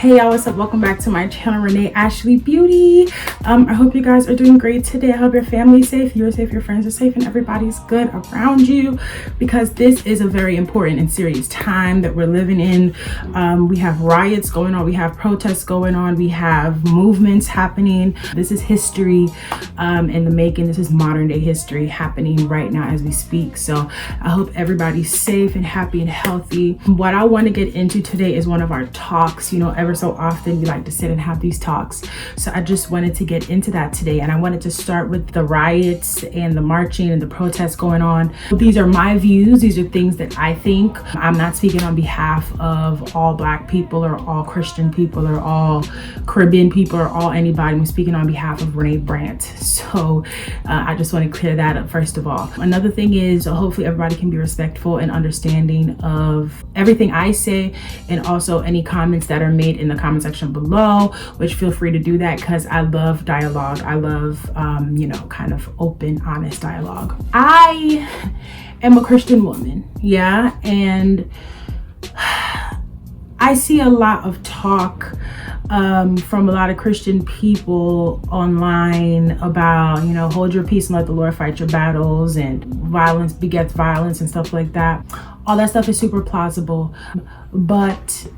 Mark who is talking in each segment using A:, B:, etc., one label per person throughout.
A: Hey y'all, what's up? Welcome back to my channel, Renee Ashley Beauty. I hope you guys are doing great today. I hope your family's safe, you're safe, your friends are safe, and everybody's good around you, because this is a very important and serious time that we're living in. We have riots going on, we have protests going on, we have movements happening. This is history in the making. This is modern day history happening right now as we speak. So I hope everybody's safe and happy and healthy. What I want to get into today is one of our talks. You know, ever so often we like to sit and have these talks, so I just wanted to get into that today, and I wanted to start with the riots and the marching and the protests going on. These are my views, these are things that I think. I'm not speaking on behalf of all Black people or all Christian people or all Caribbean people or all anybody. I'm speaking on behalf of Reneé Brandt. So I just want to clear that up first of all. Another thing is, hopefully everybody can be respectful and understanding of everything I say, and also any comments that are made in the comment section below, which feel free to do that, because I love dialogue. I love kind of open, honest dialogue. I am a Christian woman, yeah, and I see a lot of talk from a lot of Christian people online about, hold your peace and let the Lord fight your battles, and violence begets violence and stuff like that. All that stuff is super plausible, but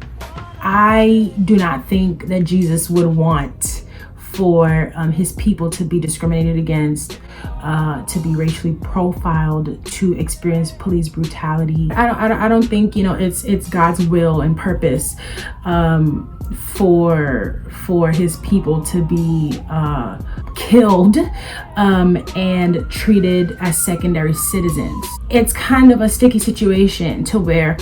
A: I do not think that Jesus would want for his people to be discriminated against, to be racially profiled, to experience police brutality. I don't think it's God's will and purpose for his people to be killed and treated as secondary citizens. It's kind of a sticky situation to where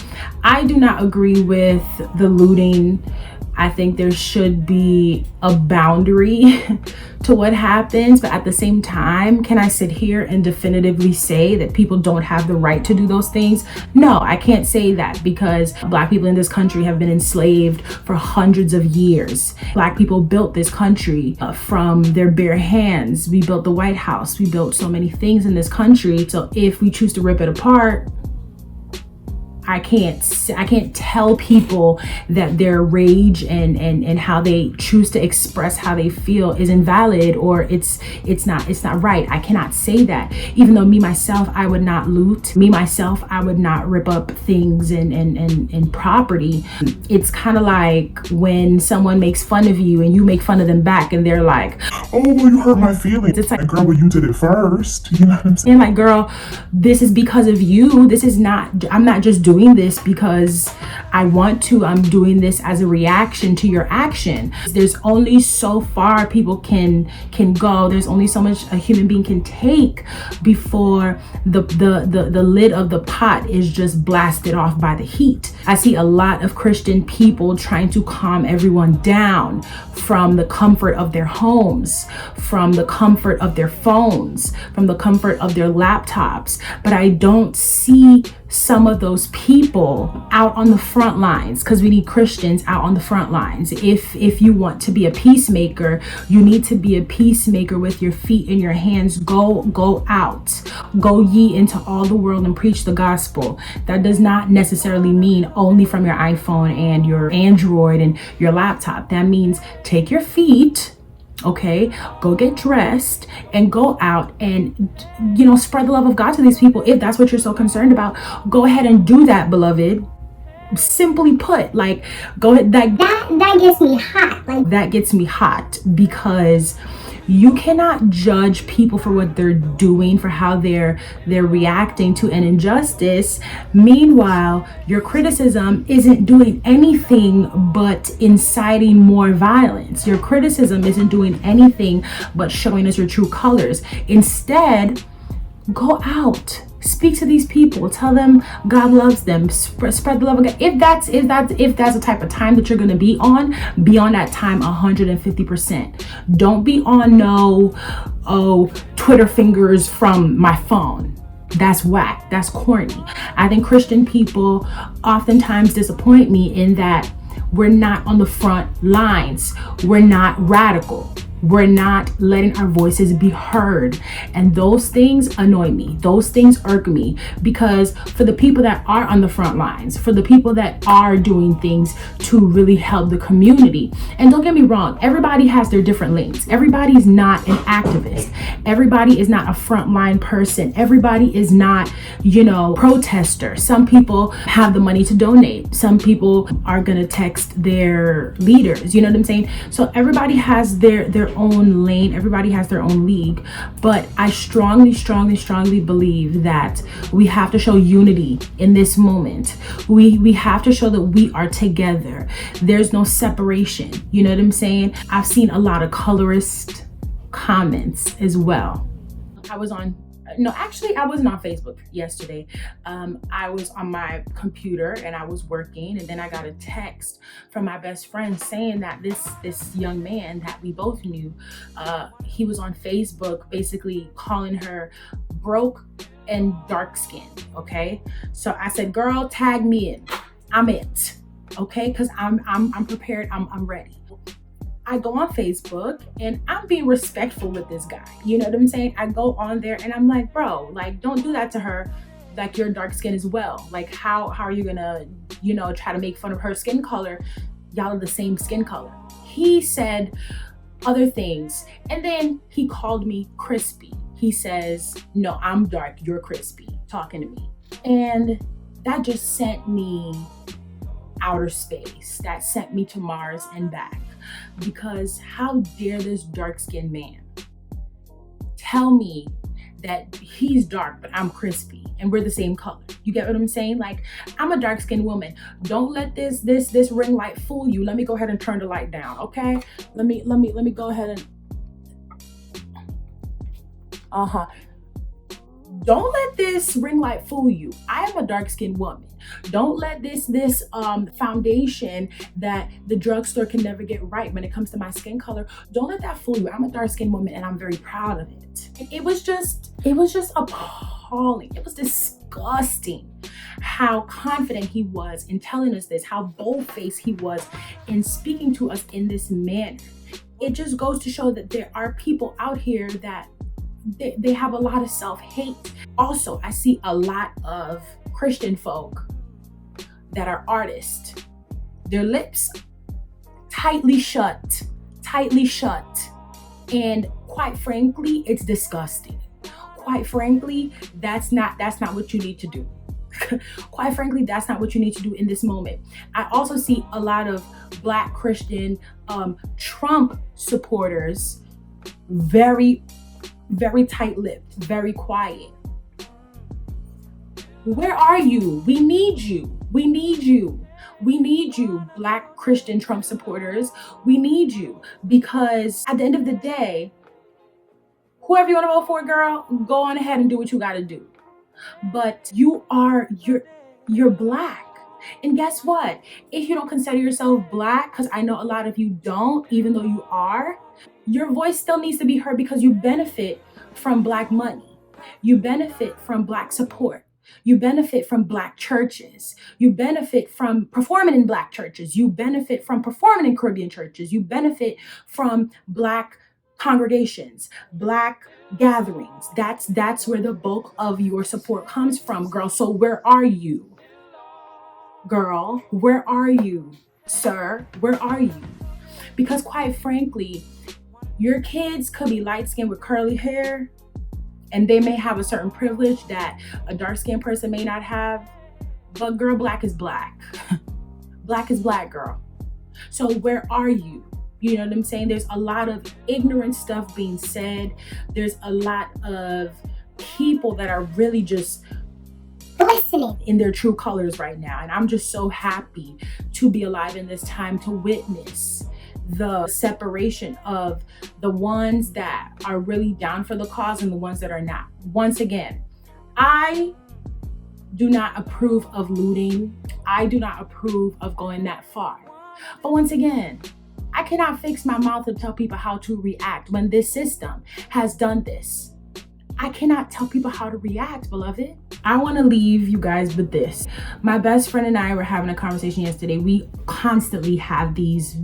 A: I do not agree with the looting. I think there should be a boundary to what happens, but at the same time, can I sit here and definitively say that people don't have the right to do those things? No, I can't say that, because Black people in this country have been enslaved for hundreds of years. Black people built this country from their bare hands. We built the White House. We built so many things in this country. So if we choose to rip it apart, I can't tell people that their rage and how they choose to express how they feel is invalid, or it's not right. I cannot say that. Even though me myself, I would not loot. Me myself, I would not rip up things and property. It's kind of like when someone makes fun of you and you make fun of them back, and they're like,
B: "Oh, well, you hurt my feelings." It's like, "Girl, well, you did it first." You know what I'm saying?
A: And like, girl, this is because of you. This is not. I'm not just doing this because I want to. I'm doing this as a reaction to your action. There's only so far people can go. There's only so much a human being can take before the lid of the pot is just blasted off by the heat. I see a lot of Christian people trying to calm everyone down from the comfort of their homes, from the comfort of their phones, from the comfort of their laptops. But I don't see some of those people out on the front lines, because we need Christians out on the front lines. If you want to be a peacemaker, you need to be a peacemaker with your feet in your hands. Go out, go ye into all the world and preach the gospel. That does not necessarily mean only from your iPhone and your Android and your laptop. That means take your feet, okay, go get dressed and go out and spread the love of God to these people. If that's what you're so concerned about, go ahead and do that, beloved. Simply put, like, go ahead.
C: That gets me hot.
A: That gets me hot, because you cannot judge people for what they're doing, for how they're reacting to an injustice. Meanwhile, your criticism isn't doing anything but inciting more violence. Your criticism isn't doing anything but showing us your true colors. Instead, go out. Speak to these people. Tell them God loves them. Spread the love of God. If that's the type of time that you're going to be on that time 150%. Don't be on Twitter fingers from my phone. That's whack. That's corny. I think Christian people oftentimes disappoint me in that we're not on the front lines. We're not radical. We're not letting our voices be heard. And those things annoy me. Those things irk me, because for the people that are on the front lines, for the people that are doing things to really help the community, and don't get me wrong, everybody has their different lanes. Everybody's not an activist. Everybody is not a frontline person. Everybody is not, protester. Some people have the money to donate. Some people are gonna text their leaders. You know what I'm saying? So everybody has their own lane. Everybody has their own league. But I strongly believe that we have to show unity in this moment. We have to show that we are together. There's no separation. You know what I'm saying? I've seen a lot of colorist comments as well. I wasn't on Facebook yesterday. I was on my computer and I was working, and then I got a text from my best friend saying that this young man that we both knew, he was on Facebook basically calling her broke and dark skinned. Okay, so I said, girl, tag me in. I'm it. Okay, because I'm prepared. I'm ready. I go on Facebook and I'm being respectful with this guy. You know what I'm saying? I go on there and I'm like, bro, like, don't do that to her. Like, you're dark skin as well. Like, how are you gonna, try to make fun of her skin color? Y'all are the same skin color. He said other things. And then he called me crispy. He says, no, I'm dark, you're crispy, talking to me. And that just sent me outer space. That sent me to Mars and back. Because how dare this dark-skinned man tell me that he's dark but I'm crispy and we're the same color? You get what I'm saying? Like, I'm a dark-skinned woman. Don't let this ring light fool you. Let me go ahead and turn the light down, okay? Let me go ahead and don't let this ring light fool you. I am a dark-skinned woman. Don't let this foundation that the drugstore can never get right when it comes to my skin color, don't let that fool you. I'm a dark-skinned woman and I'm very proud of it. It was just appalling. It was disgusting how confident he was in telling us this, how bold-faced he was in speaking to us in this manner. It just goes to show that there are people out here that they have a lot of self-hate. Also, I see a lot of Christian folk that are artists. Their lips tightly shut. And quite frankly, it's disgusting. Quite frankly, that's not what you need to do. Quite frankly, that's not what you need to do in this moment. I also see a lot of Black Christian Trump supporters, very tight-lipped, very quiet. Where are you? We need you. We need you, Black Christian Trump supporters. We need you, because at the end of the day, whoever you want to vote for, girl, go on ahead and do what you got to do. But you're Black. And guess what? If you don't consider yourself Black, because I know a lot of you don't, even though you are, your voice still needs to be heard, because you benefit from Black money. You benefit from Black support. You benefit from Black churches. You benefit from performing in Black churches. You benefit from performing in Caribbean churches. You benefit from Black congregations, Black gatherings. That's where the bulk of your support comes from, girl. So where are you? Girl, where are you? Sir, where are you? Because quite frankly, your kids could be light-skinned with curly hair, and they may have a certain privilege that a dark-skinned person may not have. But girl, Black is Black. Black is Black, girl. So where are you? You know what I'm saying? There's a lot of ignorant stuff being said. There's a lot of people that are really just
C: listening
A: in their true colors right now. And I'm just so happy to be alive in this time to witness the separation of the ones that are really down for the cause and the ones that are not. Once again, I do not approve of looting. I do not approve of going that far. But once again, I cannot fix my mouth to tell people how to react when this system has done this. I cannot tell people how to react, beloved. I want to leave you guys with this. My best friend and I were having a conversation yesterday. We constantly have these,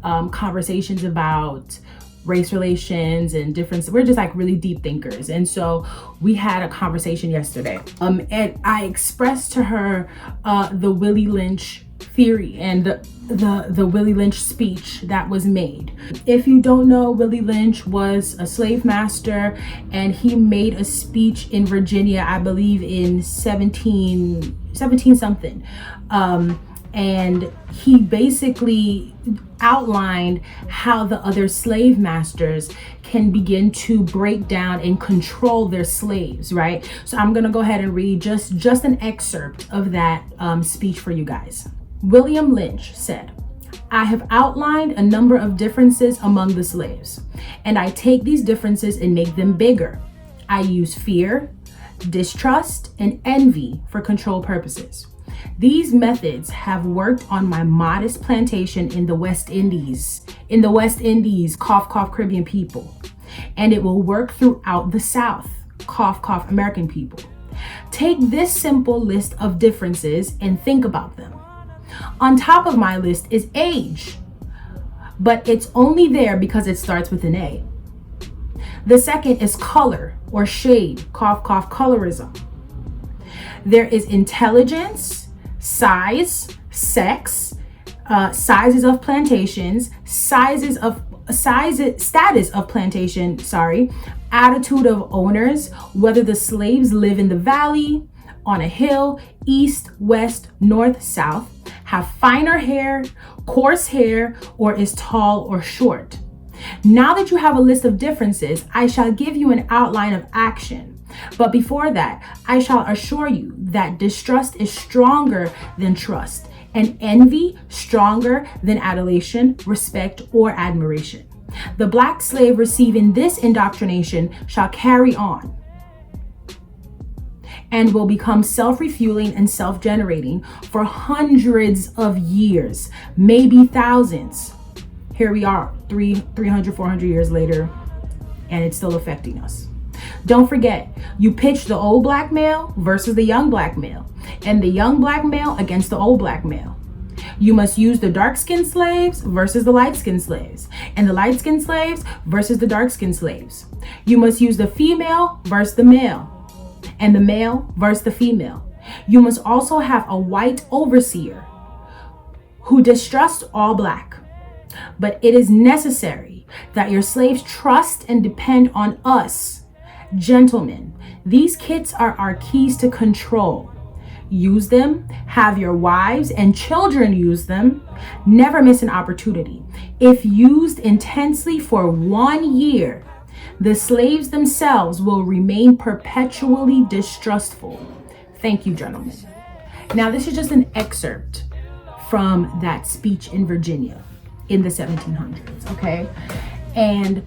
A: conversations about race relations and different, we're just like really deep thinkers. And so we had a conversation yesterday, and I expressed to her the Willie Lynch theory and the Willie Lynch speech that was made. If you don't know, Willie Lynch was a slave master, and he made a speech in Virginia, I believe in 17 something. And he basically outlined how the other slave masters can begin to break down and control their slaves, right? So I'm gonna go ahead and read just an excerpt of that speech for you guys. William Lynch said, "I have outlined a number of differences among the slaves, and I take these differences and make them bigger. I use fear, distrust, and envy for control purposes. These methods have worked on my modest plantation in the West Indies, cough, cough, Caribbean people. And it will work throughout the South, cough, cough, American people. Take this simple list of differences and think about them. On top of my list is age, but it's only there because it starts with an A. The second is color or shade, cough, cough, colorism. There is intelligence, size, sex, sizes of plantations, status of plantation, attitude of owners, whether the slaves live in the valley, on a hill, east, west, north, south, have finer hair, coarse hair, or is tall or short. Now that you have a list of differences, I shall give you an outline of action. But before that, I shall assure you that distrust is stronger than trust, and envy stronger than adulation, respect, or admiration. The black slave receiving this indoctrination shall carry on and will become self-refueling and self-generating for hundreds of years, maybe thousands. Here we are, 300, 400 years later, and it's still affecting us. Don't forget, you pitch the old black male versus the young black male, and the young black male against the old black male. You must use the dark-skinned slaves versus the light-skinned slaves, and the light-skinned slaves versus the dark-skinned slaves. You must use the female versus the male, and the male versus the female. You must also have a white overseer who distrusts all black. But it is necessary that your slaves trust and depend on us. Gentlemen, these kits are our keys to control. Use them, have your wives and children use them. Never miss an opportunity. If used intensely for 1 year, the slaves themselves will remain perpetually distrustful. Thank you, gentlemen." Now, this is just an excerpt from that speech in Virginia in the 1700s, okay? And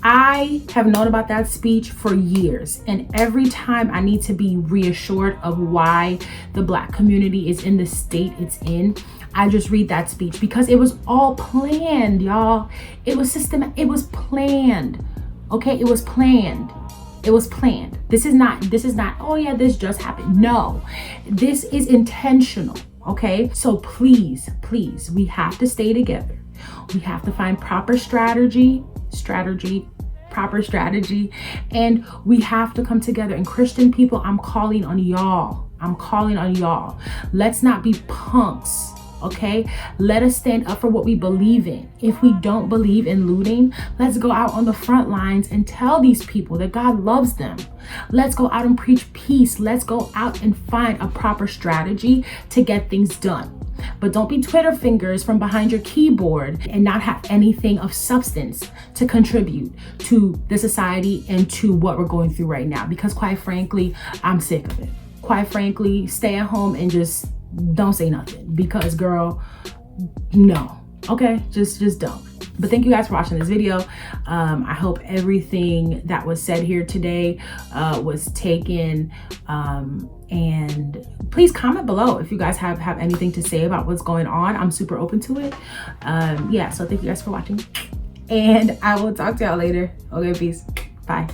A: I have known about that speech for years, and every time I need to be reassured of why the black community is in the state it's in, I just read that speech, because it was all planned, y'all. It was systematic. It was planned. Okay, it was planned. It was planned. This is not, oh yeah, this just happened. No, this is intentional. Okay, so please, we have to stay together. We have to find proper strategy, and we have to come together. And Christian people, I'm calling on y'all. Let's not be punks. Okay, let us stand up for what we believe in. If we don't believe in looting, let's go out on the front lines and tell these people that God loves them. Let's go out and preach peace. Let's go out and find a proper strategy to get things done. But don't be Twitter fingers from behind your keyboard and not have anything of substance to contribute to the society and to what we're going through right now. Because quite frankly, I'm sick of it. Quite frankly, stay at home and just don't say nothing, because girl, no. Okay, just don't. But thank you guys for watching this video. I hope everything that was said here today was taken, and please comment below if you guys have anything to say about what's going on. I'm super open to it. Yeah, so thank you guys for watching, and I will talk to y'all later. Okay, peace. Bye.